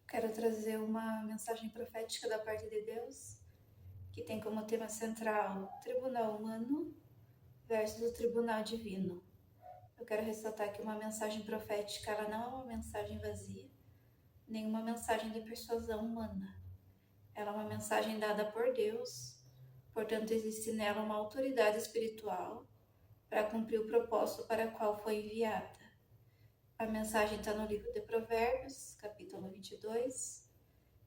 Quero trazer uma mensagem profética da parte de Deus, que tem como tema central Tribunal Humano versus o Tribunal Divino. Eu quero ressaltar que uma mensagem profética, ela não é uma mensagem vazia, nem uma mensagem de persuasão humana. Ela é uma mensagem dada por Deus, portanto existe nela uma autoridade espiritual para cumprir o propósito para o qual foi enviada. A mensagem está no livro de Provérbios, capítulo 22,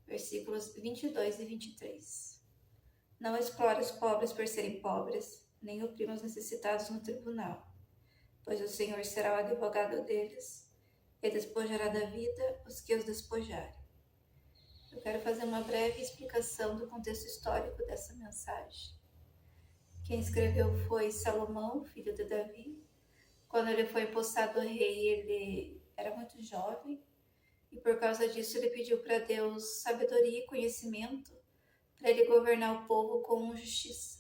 versículos 22 e 23. Não explore os pobres por serem pobres, nem oprima os necessitados no tribunal, pois o Senhor será o advogado deles e despojará da vida os que os despojarem. Eu quero fazer uma breve explicação do contexto histórico dessa mensagem. Quem escreveu foi Salomão, filho de Davi. Quando ele foi empossado rei, ele era muito jovem e por causa disso ele pediu para Deus sabedoria e conhecimento para ele governar o povo com justiça.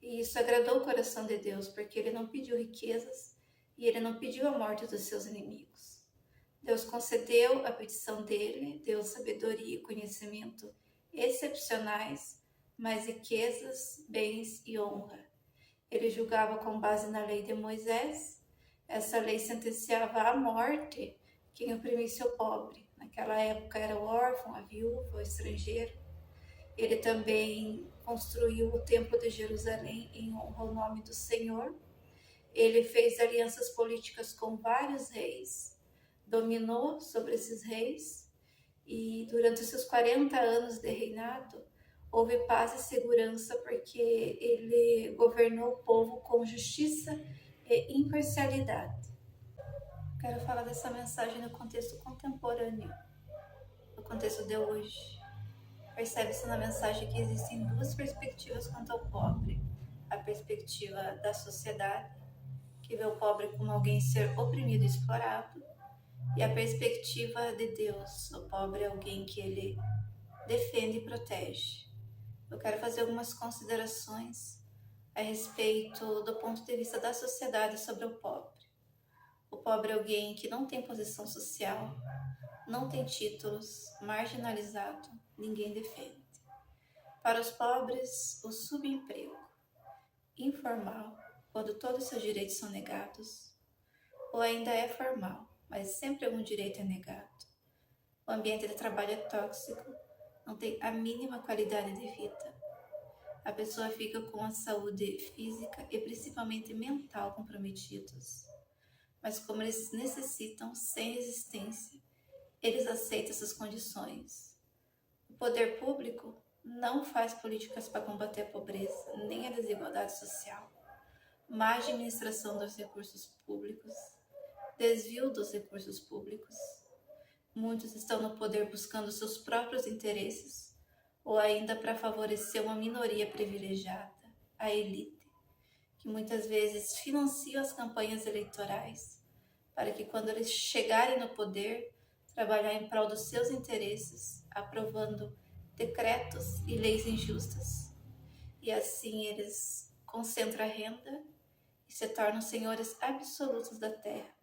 E isso agradou o coração de Deus, porque ele não pediu riquezas e ele não pediu a morte dos seus inimigos. Deus concedeu a petição dele, deu sabedoria e conhecimento excepcionais, mas riquezas, bens e honra. Ele julgava com base na lei de Moisés. Essa lei sentenciava à morte quem oprimisse o pobre. Naquela época era o órfão, a viúva, o estrangeiro. Ele também construiu o Templo de Jerusalém em honra ao nome do Senhor. Ele fez alianças políticas com vários reis, dominou sobre esses reis e durante os seus 40 anos de reinado houve paz e segurança porque ele governou o povo com justiça e imparcialidade. Quero falar dessa mensagem no contexto contemporâneo, no contexto de hoje. Percebe-se na mensagem que existem duas perspectivas quanto ao pobre. A perspectiva da sociedade, que vê o pobre como alguém ser oprimido e explorado, e a perspectiva de Deus, o pobre é alguém que ele defende e protege. Eu quero fazer algumas considerações a respeito do ponto de vista da sociedade sobre o pobre. O pobre é alguém que não tem posição social, não tem títulos, marginalizado, ninguém defende. Para os pobres, o subemprego, informal, quando todos os seus direitos são negados, ou ainda é formal, mas sempre algum direito é negado. O ambiente de trabalho é tóxico, não tem a mínima qualidade de vida. A pessoa fica com a saúde física e principalmente mental comprometidos. Mas como eles necessitam sem resistência, eles aceitam essas condições. O poder público não faz políticas para combater a pobreza, nem a desigualdade social. Má administração dos recursos públicos, desvio dos recursos públicos. Muitos estão no poder buscando seus próprios interesses, ou ainda para favorecer uma minoria privilegiada, a elite, que muitas vezes financia as campanhas eleitorais, para que quando eles chegarem no poder, trabalhar em prol dos seus interesses, aprovando decretos e leis injustas. E assim eles concentram a renda e se tornam senhores absolutos da terra.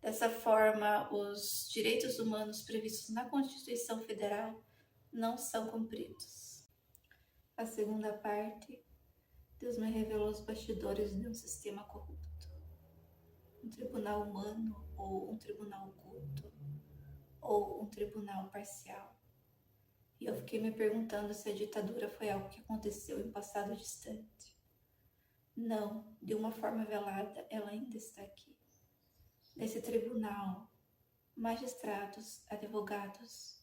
Dessa forma, os direitos humanos previstos na Constituição Federal não são cumpridos. A segunda parte, Deus me revelou os bastidores de um sistema corrupto. Um tribunal humano, ou um tribunal oculto, ou um tribunal parcial. E eu fiquei me perguntando se a ditadura foi algo que aconteceu em passado distante. Não, de uma forma velada, ela ainda está aqui. Nesse tribunal, magistrados, advogados,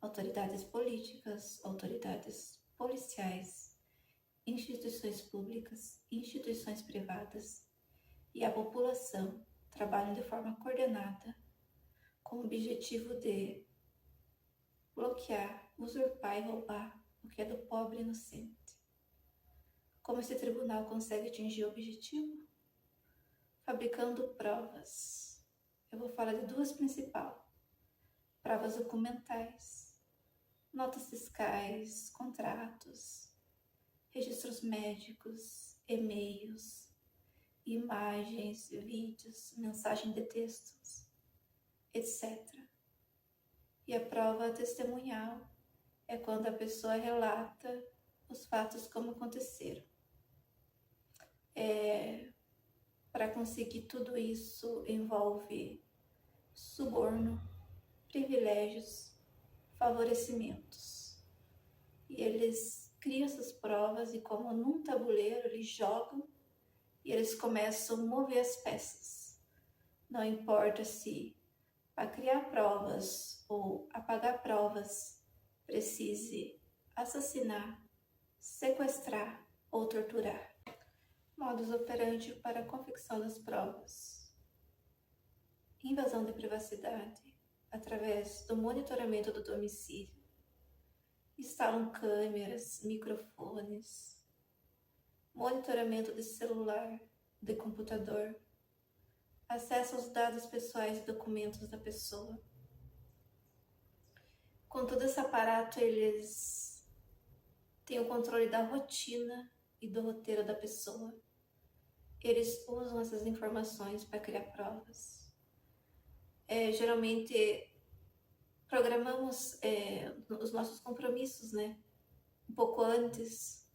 autoridades políticas, autoridades policiais, instituições públicas, instituições privadas e a população trabalham de forma coordenada com o objetivo de bloquear, usurpar e roubar o que é do pobre inocente. Como esse tribunal consegue atingir o objetivo? Fabricando provas. Eu vou falar de duas principais. Provas documentais, notas fiscais, contratos, registros médicos, e-mails, imagens, vídeos, mensagem de textos, etc. E a prova testemunhal é quando a pessoa relata os fatos como aconteceram. Para conseguir tudo isso envolve suborno, privilégios, favorecimentos. E eles criam essas provas e, como num tabuleiro, eles jogam e eles começam a mover as peças. Não importa se para criar provas ou apagar provas precise assassinar, sequestrar ou torturar. Modus operandi para a confecção das provas: invasão de privacidade através do monitoramento do domicílio. Instalam câmeras, microfones, monitoramento de celular, de computador, acesso aos dados pessoais e documentos da pessoa. Com todo esse aparato, eles têm o controle da rotina e do roteiro da pessoa. Eles usam essas informações para criar provas. Geralmente, programamos os nossos compromissos, né? Um pouco antes.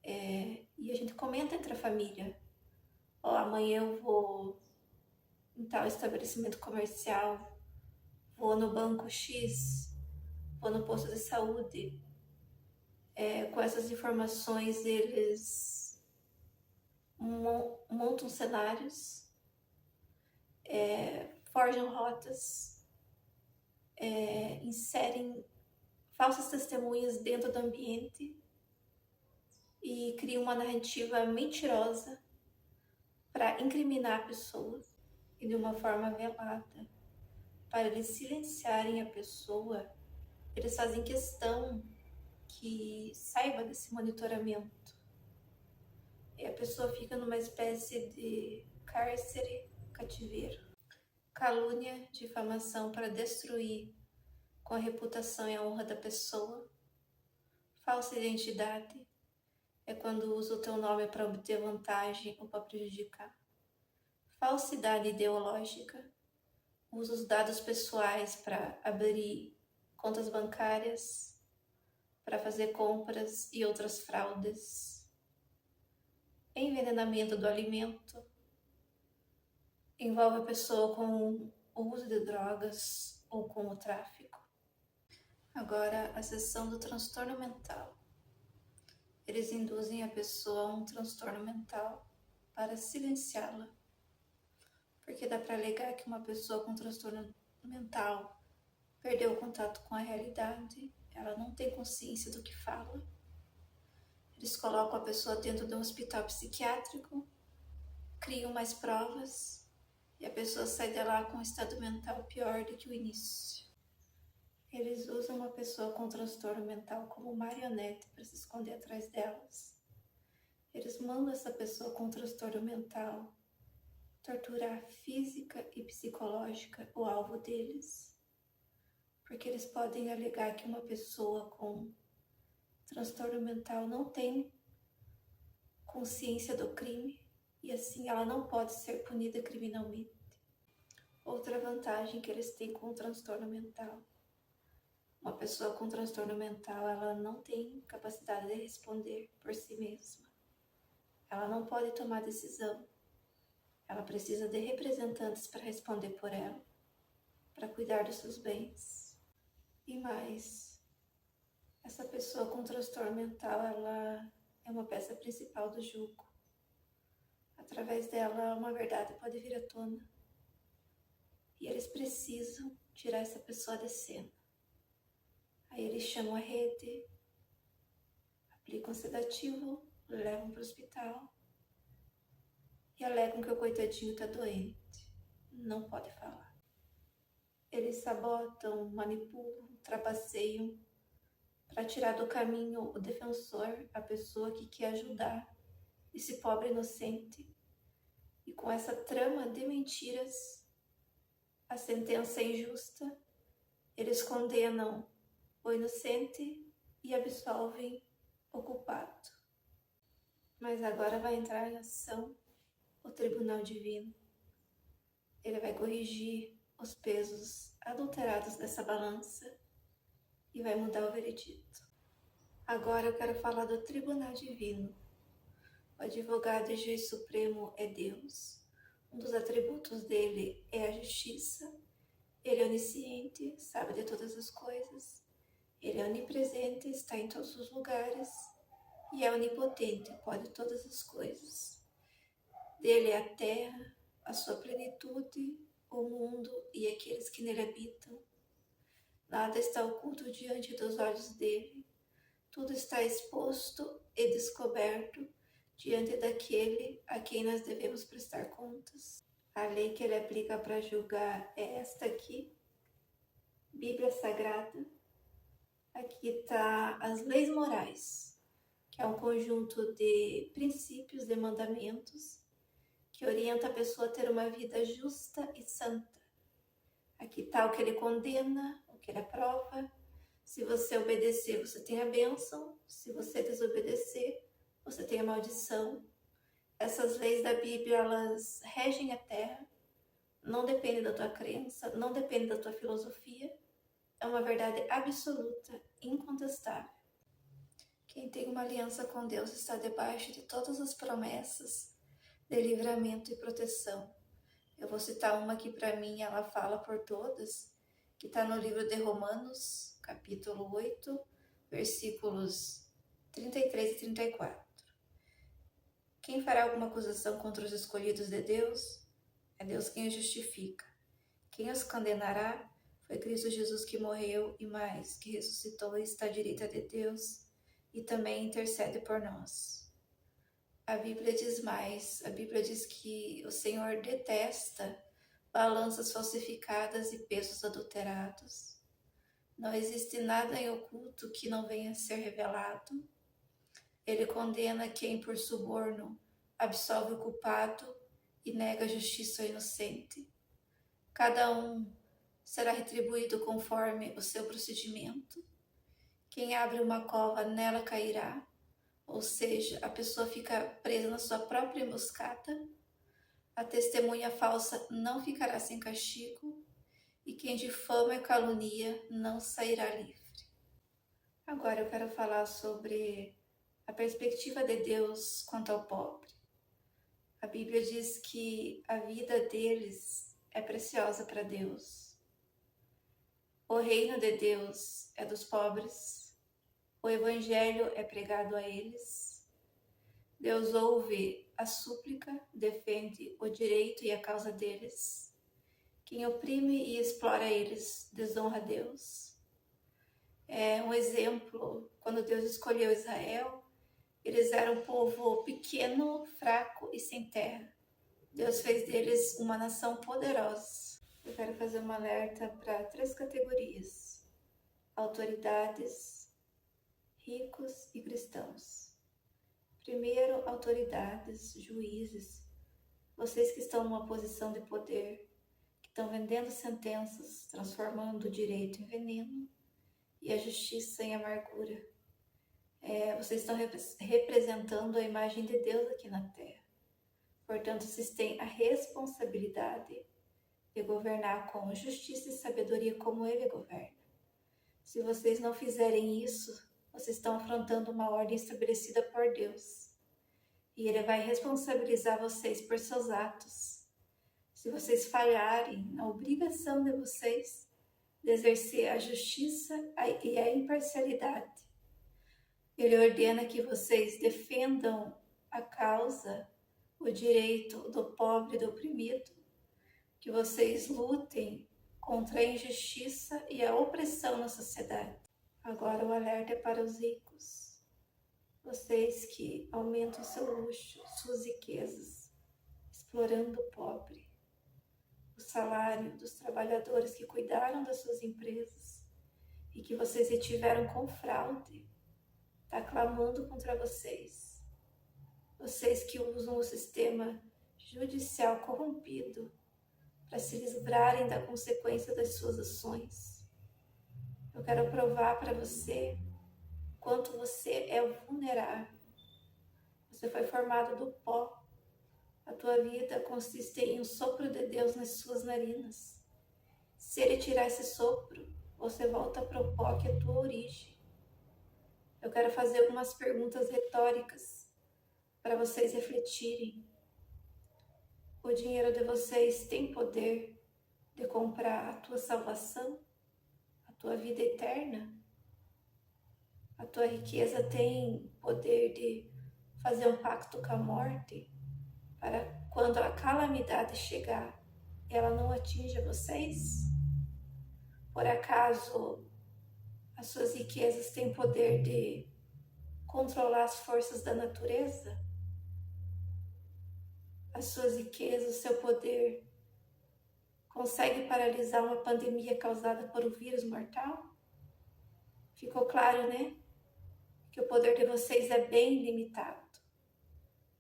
E a gente comenta entre a família. Amanhã eu vou em tal estabelecimento comercial, vou no banco X, vou no posto de saúde. Com essas informações, eles montam cenários, forjam rotas, inserem falsas testemunhas dentro do ambiente e criam uma narrativa mentirosa para incriminar a pessoa e de uma forma velada. Para eles silenciarem a pessoa, eles fazem questão que saiba desse monitoramento. E a pessoa fica numa espécie de cárcere, cativeiro. Calúnia, difamação para destruir com a reputação e a honra da pessoa. Falsa identidade é quando usa o teu nome para obter vantagem ou para prejudicar. Falsidade ideológica, usa os dados pessoais para abrir contas bancárias, para fazer compras e outras fraudes. Envenenamento do alimento, envolve a pessoa com o uso de drogas ou com o tráfico. Agora, a seção do transtorno mental. Eles induzem a pessoa a um transtorno mental para silenciá-la. Porque dá para alegar que uma pessoa com transtorno mental perdeu o contato com a realidade, ela não tem consciência do que fala. Eles colocam a pessoa dentro de um hospital psiquiátrico, criam mais provas e a pessoa sai de lá com um estado mental pior do que o início. Eles usam uma pessoa com transtorno mental como marionete para se esconder atrás delas. Eles mandam essa pessoa com transtorno mental torturar física e psicológica o alvo deles, porque eles podem alegar que uma pessoa com transtorno mental não tem consciência do crime e assim ela não pode ser punida criminalmente. Outra vantagem que eles têm com o transtorno mental: uma pessoa com transtorno mental, ela não tem capacidade de responder por si mesma. Ela não pode tomar decisão. Ela precisa de representantes para responder por ela, para cuidar dos seus bens. E mais, essa pessoa com transtorno mental, ela é uma peça principal do jugo. Através dela, uma verdade pode vir à tona. E eles precisam tirar essa pessoa da cena. Aí eles chamam a rede, aplicam sedativo, levam para o hospital e alegam que o coitadinho está doente, não pode falar. Eles sabotam, manipulam, trapaceiam para tirar do caminho o defensor, a pessoa que quer ajudar esse pobre inocente. E com essa trama de mentiras, a sentença é injusta, eles condenam o inocente e absolvem o culpado. Mas agora vai entrar em ação o Tribunal Divino. Ele vai corrigir os pesos adulterados dessa balança e vai mudar o veredito. Agora eu quero falar do tribunal divino. O advogado e juiz supremo é Deus. Um dos atributos dele é a justiça. Ele é onisciente, sabe de todas as coisas. Ele é onipresente, está em todos os lugares. E é onipotente, pode todas as coisas. Dele é a terra, a sua plenitude, o mundo e aqueles que nele habitam. Nada está oculto diante dos olhos dele. Tudo está exposto e descoberto diante daquele a quem nós devemos prestar contas. A lei que ele aplica para julgar é esta aqui, Bíblia Sagrada. Aqui está as leis morais, que é um conjunto de princípios, de mandamentos, que orienta a pessoa a ter uma vida justa e santa. Aqui está o que ele condena, o que ele aprova. Se você obedecer, você tem a bênção. Se você desobedecer, você tem a maldição. Essas leis da Bíblia, elas regem a terra. Não depende da tua crença, não depende da tua filosofia. É uma verdade absoluta, incontestável. Quem tem uma aliança com Deus está debaixo de todas as promessas de livramento e proteção. Eu vou citar uma que para mim ela fala por todas, que está no livro de Romanos, capítulo 8, versículos 33 e 34. Quem fará alguma acusação contra os escolhidos de Deus? É Deus quem os justifica. Quem os condenará? Foi Cristo Jesus que morreu e mais, que ressuscitou e está à direita de Deus e também intercede por nós. A Bíblia diz mais, a Bíblia diz que o Senhor detesta balanças falsificadas e pesos adulterados. Não existe nada em oculto que não venha a ser revelado. Ele condena quem por suborno absolve o culpado e nega a justiça ao inocente. Cada um será retribuído conforme o seu procedimento. Quem abre uma cova, nela cairá. Ou seja, a pessoa fica presa na sua própria emboscada. A testemunha falsa não ficará sem castigo. E quem difama e calunia não sairá livre. Agora eu quero falar sobre a perspectiva de Deus quanto ao pobre. A Bíblia diz que a vida deles é preciosa para Deus. O reino de Deus é dos pobres. O evangelho é pregado a eles. Deus ouve a súplica, defende o direito e a causa deles. Quem oprime e explora eles desonra Deus. É um exemplo, quando Deus escolheu Israel, eles eram um povo pequeno, fraco e sem terra. Deus fez deles uma nação poderosa. Eu quero fazer um alerta para 3 categorias: autoridades, ricos e cristãos. Primeiro, autoridades, juízes, vocês que estão numa posição de poder, que estão vendendo sentenças, transformando o direito em veneno e a justiça em amargura. Vocês estão representando a imagem de Deus aqui na Terra. Portanto, vocês têm a responsabilidade de governar com justiça e sabedoria como Ele governa. Se vocês não fizerem isso, vocês estão afrontando uma ordem estabelecida por Deus. E Ele vai responsabilizar vocês por seus atos. Se vocês falharem na obrigação de vocês de exercer a justiça e a imparcialidade, Ele ordena que vocês defendam a causa, o direito do pobre e do oprimido, que vocês lutem contra a injustiça e a opressão na sociedade. Agora o alerta é para os ricos. Vocês que aumentam seu luxo, suas riquezas, explorando o pobre, o salário dos trabalhadores que cuidaram das suas empresas e que vocês retiveram com fraude, está clamando contra vocês. Vocês que usam o sistema judicial corrompido para se livrarem da consequência das suas ações. Eu quero provar para você quanto você é vulnerável. Você foi formado do pó. A tua vida consiste em um sopro de Deus nas suas narinas. Se ele tirar esse sopro, você volta pro pó que é a tua origem. Eu quero fazer algumas perguntas retóricas para vocês refletirem. O dinheiro de vocês tem poder de comprar a tua salvação, a tua vida eterna? A tua riqueza tem poder de fazer um pacto com a morte para quando a calamidade chegar, ela não atinja vocês? Por acaso as suas riquezas têm poder de controlar as forças da natureza? As suas riquezas, o seu poder consegue paralisar uma pandemia causada por um vírus mortal? Ficou claro, né? Que o poder de vocês é bem limitado.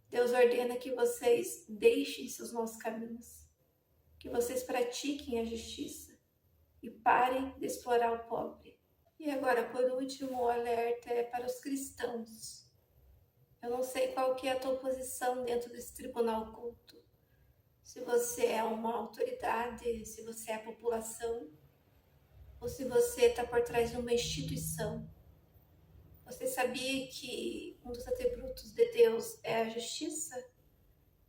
Deus ordena que vocês deixem seus maus caminhos, que vocês pratiquem a justiça e parem de explorar o pobre. E agora, por último, o alerta é para os cristãos. Eu não sei qual que é a tua posição dentro desse tribunal oculto. Se você é uma autoridade, se você é a população, ou se você está por trás de uma instituição. Você sabia que um dos atributos de Deus é a justiça?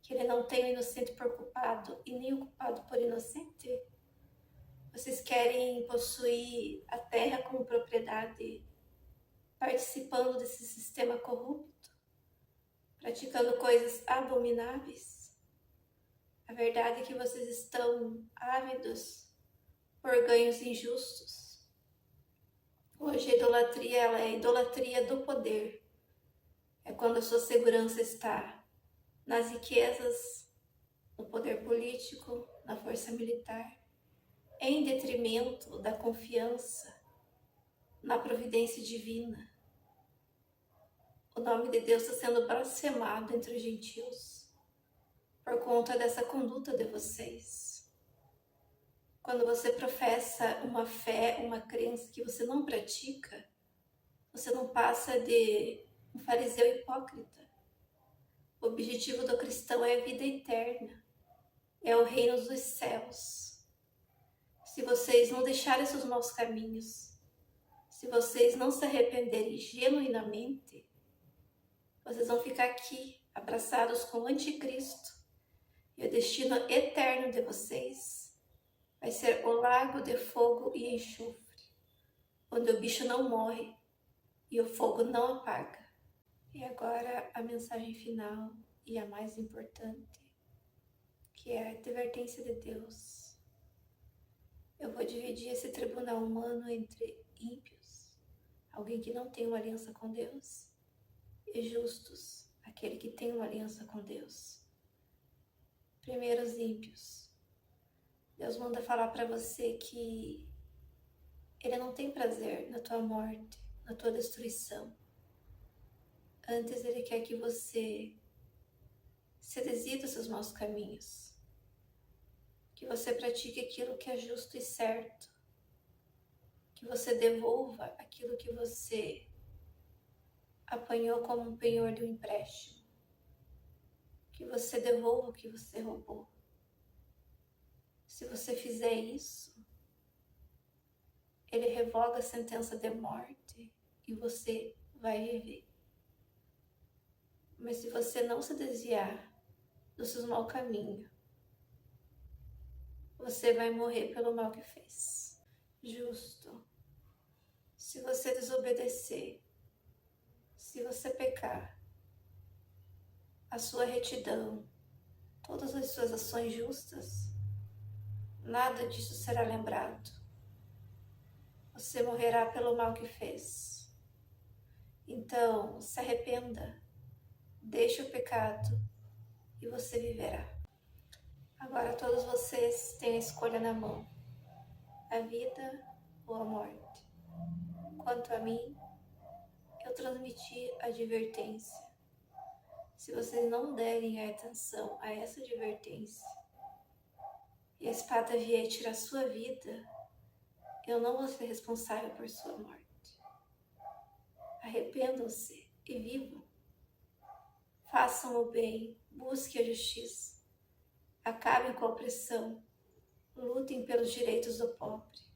Que ele não tem o inocente por culpado e nem o culpado por inocente? Vocês querem possuir a terra como propriedade, participando desse sistema corrupto, praticando coisas abomináveis? A verdade é que vocês estão ávidos por ganhos injustos. Hoje a idolatria, ela é a idolatria do poder. É quando a sua segurança está nas riquezas, no poder político, na força militar, em detrimento da confiança na providência divina. O nome de Deus está sendo blasfemado entre os gentios por conta dessa conduta de vocês. Quando você professa uma fé, uma crença que você não pratica, você não passa de um fariseu hipócrita. O objetivo do cristão é a vida eterna, é o reino dos céus. Se vocês não deixarem seus maus caminhos, se vocês não se arrependerem genuinamente, vocês vão ficar aqui, abraçados com o anticristo, e o destino eterno de vocês vai ser o lago de fogo e enxofre, onde o bicho não morre e o fogo não apaga. E agora a mensagem final e a mais importante, que é a advertência de Deus. Eu vou dividir esse tribunal humano entre ímpios, alguém que não tem uma aliança com Deus, e justos, aquele que tem uma aliança com Deus. Primeiro, os ímpios. Deus manda falar para você que Ele não tem prazer na tua morte, na tua destruição. Antes Ele quer que você se desvie dos seus maus caminhos, que você pratique aquilo que é justo e certo, que você devolva aquilo que você apanhou como um penhor de um empréstimo, que você devolva o que você roubou. Se você fizer isso, Ele revoga a sentença de morte e você vai viver. Mas se você não se desviar dos seus maus caminhos, você vai morrer pelo mal que fez. Justo. Se você desobedecer, se você pecar, a sua retidão, todas as suas ações justas, nada disso será lembrado. Você morrerá pelo mal que fez. Então, se arrependa, deixe o pecado e você viverá. Agora todos vocês têm a escolha na mão, a vida ou a morte. Quanto a mim, eu transmiti a advertência. Se vocês não derem atenção a essa advertência e a espada vier tirar sua vida, eu não vou ser responsável por sua morte. Arrependam-se e vivam. Façam o bem, busquem a justiça, acabem com a opressão, lutem pelos direitos do pobre.